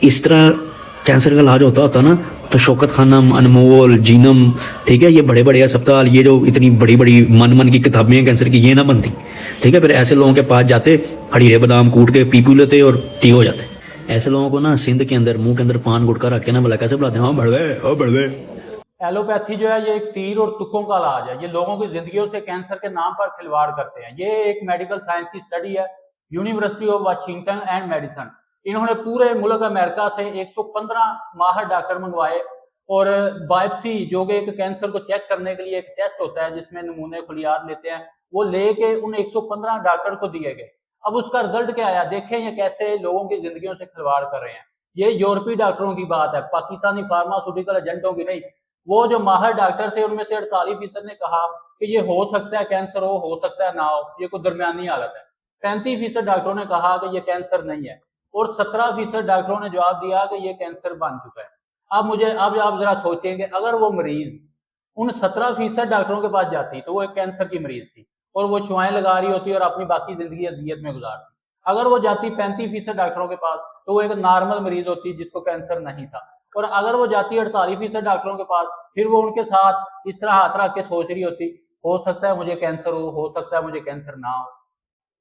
इस तरह कैंसर का इलाज होता ना तो शौकत खानम, अनमोल, जीनम, ठीक है, ये बड़े बड़े अस्पताल, ये जो इतनी बड़ी बड़ी मन की किताबें हैं कैंसर की, ये ना बनती, ठीक है। फिर ऐसे लोगों के पास जाते, हड़ीरे बादाम कूट के पी लेते और ठीक हो जाते। ऐसे लोगों को ना सिंध के अंदर मुंह के अंदर पान गुटका रख के ना बोला कैसे बुलाते हैं, हाँ बढ़ गए, हाँ बढ़ गए। एलोपैथी जो है ये एक तीर और तुक्कों का इलाज है। ये लोगों की जिंदगियों से कैंसर के नाम पर खिलवाड़ करते हैं। ये एक मेडिकल साइंस की स्टडी है, University of Washington and Madison. इन्होंने पूरे मुल्क अमेरिका से 115 माहिर डॉक्टर मंगवाए और बायोप्सी जो कि एक कैंसर को चेक करने के लिए एक टेस्ट होता है जिसमें नमूने खुलियात लेते हैं, वो लेके उन 115 डॉक्टर को दिए गए। अब उसका रिजल्ट क्या आया, देखें ये कैसे लोगों की जिंदगियों से खिलवाड़ कर रहे हैं। ये यूरोपीय डॉक्टरों की बात है, पाकिस्तानी फार्मास्यूटिकल एजेंटों की नहीं। वो जो माहिर डॉक्टर थे उनमें से 48% ने कहा कि ये हो सकता है कैंसर हो सकता है ना हो, ये कोई दरमियानी हालत है। 35% डॉक्टरों ने कहा कि ये कैंसर नहीं है और 17% डॉक्टरों ने जवाब दिया कि ये कैंसर बन चुका है। अब आप जरा सोचेंगे, अगर वो मरीज उन 17% डॉक्टरों के पास जाती तो वो एक कैंसर की मरीज थी और वो शुआएं लगा रही होती और अपनी बाकी जिंदगी अजियत में गुजारती। अगर वो जाती 35% डॉक्टरों के पास तो वो एक नॉर्मल मरीज होती जिसको कैंसर नहीं था। और अगर वो जाती 48% डॉक्टरों के पास, फिर वो उनके साथ इस तरह हाथ रख के सोच रही होती, हो सकता है मुझे कैंसर हो सकता है मुझे कैंसर ना हो।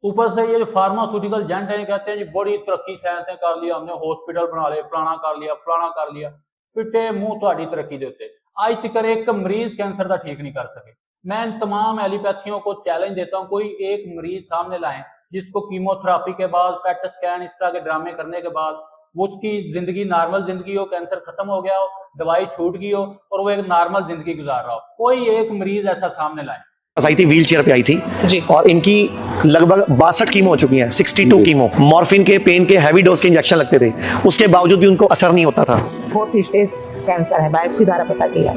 ऊपर से ये जो फार्मास्यूटिकल एजेंट है कहते हैं जी बड़ी तरक्की साइंस कर लिया हमने, हॉस्पिटल बना ले, फलाना कर लिया, फलाना कर लिया। फिटे मुंह थोड़ी तरक्की देते, आज तक एक मरीज कैंसर का ठीक नहीं कर सके। मैं इन तमाम एलोपैथियों को चैलेंज देता हूँ, कोई एक मरीज सामने लाएं जिसको कीमोथेरापी के बाद, पेट स्कैन, इस तरह के ड्रामे करने के बाद उसकी जिंदगी नॉर्मल जिंदगी हो, कैंसर खत्म हो गया हो, दवाई छूट गई हो और वो एक नॉर्मल जिंदगी गुजार रहा हो। कोई एक मरीज ऐसा सामने लाए। आई थी, व्हील चेयर पे आई थी जी, और इनकी लगभग 62 कीमो हो चुकी हैं, 62 कीमो, मॉर्फिन के, पेन के, हैवी डोज के इंजेक्शन लगते थे, उसके बावजूद भी उनको असर नहीं होता था। 4th स्टेज कैंसर है, बायोप्सी द्वारा पता किया।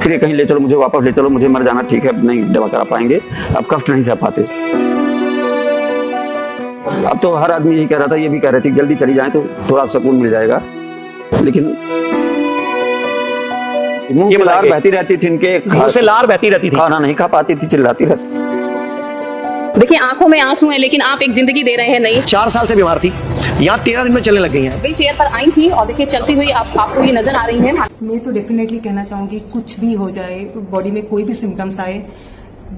फिर कहीं ले चलो मुझे, वापस ले चलो, मुझे मर जाना ठीक है, नहीं दवा करा पाएंगे, अब कष्ट नहीं सह पाते। अब तो हर आदमी यही कह रहा था, ये भी कह रहे थे जल्दी चली जाए तो थोड़ा सुकून मिल जाएगा, लेकिन मुंह से लार बहती रहती थी, इनके मुंह से लार बहती रहती थी, खाना नहीं खा पाती थी, चिल्लाती रहती। देखिए आंखों में आंसू हैं लेकिन आप एक जिंदगी दे रहे हैं। नहीं, 4 साल से बीमार थी, यहाँ 13 दिन में चलने लग गई हैं। व्हील चेयर पर आई थी और देखिए चलती हुई आपको ये नजर आ रही हैं। मैं तो डेफिनेटली कहना चाहूंगी, कुछ भी हो जाए, बॉडी में कोई भी सिम्टम्स आए,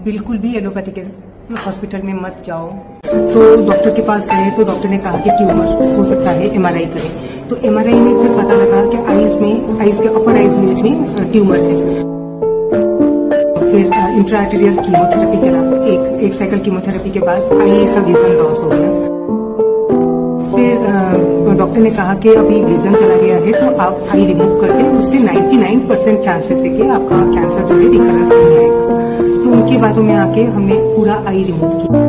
बिल्कुल भी एलोपैथी के हॉस्पिटल में मत जाओ। तो डॉक्टर के पास गए तो डॉक्टर ने कहा कि ट्यूमर हो सकता है, MRI करें। तो MRI में फिर पता लगा कि आईज के अपर आईज में ट्यूमर है। फिर इंट्राआर्टेरियल कीमोथेरेपी चला, एक साइकिल कीमोथेरेपी के बाद आई का विजन लॉस हो गया। फिर डॉक्टर ने कहा कि अभी विजन चला गया है तो आप आई रिमूव करके उससे 99% चांसेस है कि आपका कैंसर जो है रिकरेंस नहीं आएगा। तो उनकी बातों में आके हमने पूरा आई रिमूव किया।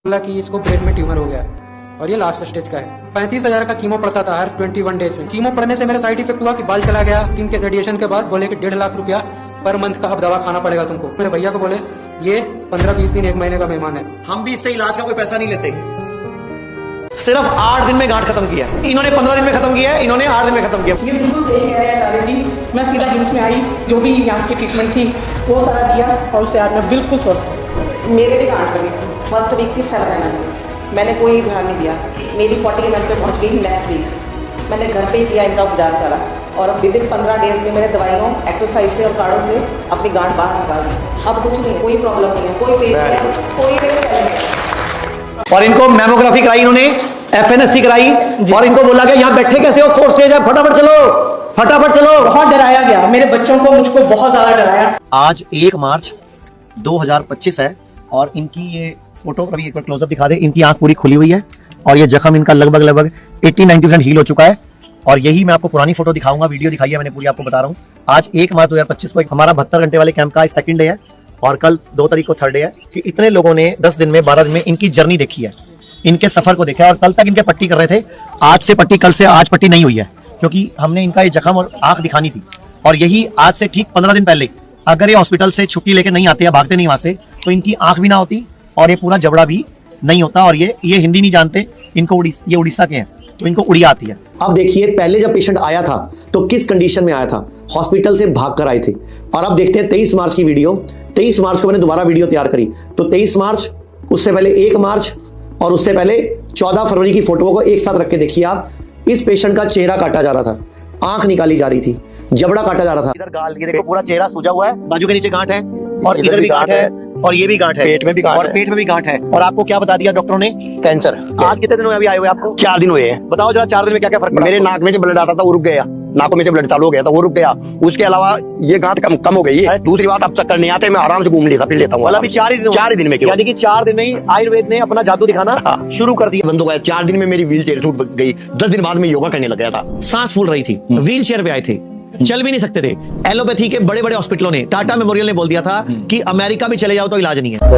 बोला कि इसको ब्रेन में ट्यूमर हो गया है और ये लास्ट स्टेज का है। 35,000 का कीमो पड़ता था हर 21 डेज में। कीमो पड़ने से मेरा साइड इफेक्ट हुआ कि बाल चला गया। 3 के रेडिएशन के बाद बोले कि 1.5 लाख रुपया पर मंथ का अब दवा खाना पड़ेगा तुमको। मेरे भैया को बोले ये 15-20 दिन 1 महीने का मेहमान है, मैं भी इससे इलाज का कोई पैसा नहीं लेते। सिर्फ 8 दिन में गांठ खत्म किया, इन्होंने 15 दिन में खत्म किया, इन्होंने 8 दिन में खत्म किया। ये बिल्कुल सही कह रहे हैं आचार्य जी। मैं सीधा हिम्स में आई, जो भी यहाँ की ट्रीटमेंट थी वो सारा दिया और उससे आज मैं बिल्कुल स्वस्थ। मेरे भी गांठ लगी, फर्स्ट वीक की 7 mm, मैंने कोई ध्यान नहीं दिया, मेरी 40 mm पे पहुँच गई नेक्स्ट वीक। मैंने घर पे ही किया इनका उपचार सारा और अब विदिन 15 डेज में मैंने दवाइयों, एक्सरसाइज से और कार्डों से अपनी गांठ बाहर निकाल दी। अब कुछ नहीं, कोई प्रॉब्लम नहीं है, कोई पेन नहीं है, कोई नहीं। और इनको मैमोग्राफी कराई इन्होंने, FNSC कराई और इनको बोला गया यहाँ बैठे कैसे हो, 4th स्टेज है, फटाफट चलो, फटाफट चलो। बहुत डराया गया, मेरे बच्चों को, मुझको बहुत ज्यादा डराया। आज 1 मार्च 2025 है और इनकी ये फोटो अभी एक बार क्लोजअप दिखा दे। इनकी आंख पूरी खुली हुई है और ये जख्म इनका लगभग 80-90% हील हो चुका है। और यही मैं आपको पुरानी फोटो दिखाऊंगा, वीडियो दिखाई है मैंने पूरी, आपको बता रहा हूँ। आज 1 मार्च 2025 को हमारा 72 घंटे वाले कैंप का 2nd डे है और कल 2 तारीख को 3rd डे है। कि इतने लोगों ने 10 दिन में, 12 दिन में इनकी जर्नी देखी है, इनके सफर को देखा है। और कल तक इनके पट्टी कर रहे थे, आज से पट्टी, कल से आज पट्टी नहीं हुई है क्योंकि हमने इनका ये जख्म और आंख दिखानी थी। और यही आज से ठीक 15 दिन पहले अगर ये हॉस्पिटल से छुट्टी लेके नहीं आते या भागते नहीं वहां से, तो इनकी आंख भी ना होती और ये पूरा जबड़ा भी नहीं होता। और ये हिंदी नहीं जानते, इनको ये उड़ीसा के हैं तो इनको उड़िया आती है। अब देखिए पहले जब पेशेंट आया था तो किस कंडीशन में आया था, हॉस्पिटल से भागकर आए थे। और अब देखते हैं 23 मार्च की वीडियो। 23 मार्च को मैंने दोबारा वीडियो तैयार करी, तो 23 मार्च, उससे पहले 1 मार्च और उससे पहले 14 फरवरी की फोटो को एक साथ रख के देखिए आप। इस पेशेंट का चेहरा काटा जा रहा था, आंख निकाली जा रही थी, जबड़ा काटा जा रहा था, इधर गाल, ये देखो पूरा चेहरा सूजा हुआ है, बाजू के नीचे गांठ है और इधर भी गांठ है और ये भी गांठ है, पेट में भी गांठ और पेट में भी गांठ है। और आपको क्या बता दिया डॉक्टरों ने? कैंसर। आज कितने दिन हुए अभी आए हुए आपको? 4 दिन हुए हैं। बताओ जरा 4 दिन में क्या क्या फर्क पड़ा? मेरे नाक में से ब्लड आता था वो रुक गया, नाकों में से ब्लड चालू हो गया था वो रुक गया। उसके अलावा ये गांठ कम हो गई है। दूसरी बात, अब चक्कर नहीं आते, मैं आराम से घूम लेता फिर लेता हूँ। अभी 4 ही दिन में, यानी कि 4 दिन में ही आयुर्वेद ने अपना जादू दिखाना शुरू कर दिया। बंद हो गया। 4 दिन में मेरी व्हील चेयर टूट गई। 10 दिन बाद में योगा करने लग गया था। सांस फूल रही थी, व्हील चेयर पे आए थे, चल भी नहीं सकते थे। एलोपैथी के बड़े बड़े हॉस्पिटलों ने, टाटा मेमोरियल ने बोल दिया था कि अमेरिका भी चले जाओ तो इलाज नहीं है।